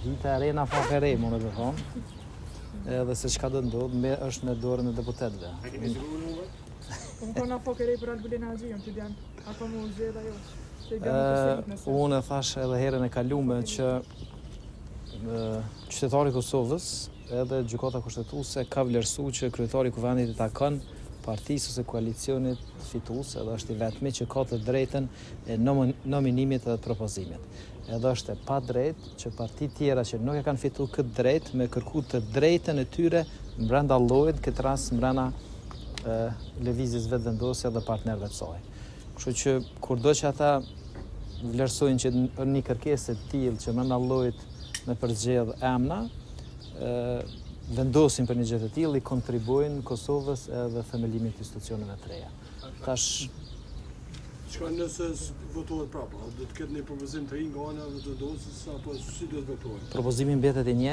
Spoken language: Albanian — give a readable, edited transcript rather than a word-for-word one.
dita e rena fake re, më me thonë. Edhe se çka do ndodh, është me dorën e deputetëve. Unë kona fokërej për Albulin Haxhiun, që janë apo më zgjedh ajo. Unë thash edhe herën e kalume që qytetari i Kosovës edhe gjykata kushtetuese ka vlerësuar që kryetari i kuvendit i takon partisë ose koalicionit fitues, edhe është i vetmi që ka të drejtën e nominimit dhe propozimit. Edhe është e pa drejtë që parti tjera që nuk e kanë fituar këtë drejtë me kërku të drejtën e tyre brenda llojit, këtë rast brenda lëvizjes vetëvendosje dhe partnerëve të saj. Kështu që kurdo që ata vlerësojnë që në një kërkesë të tillë që brenda llojit me përzgjedh emra, vendosin për një gjë të tillë, i kontribuojnë Kosovës edhe themelimit të institucioneve të reja. Tash çka nëse votohet prapë, do të ketë një propozim të ri nga ana e vetëvendosjes apo si do të votohet? Propozimi mbetet i njëjtë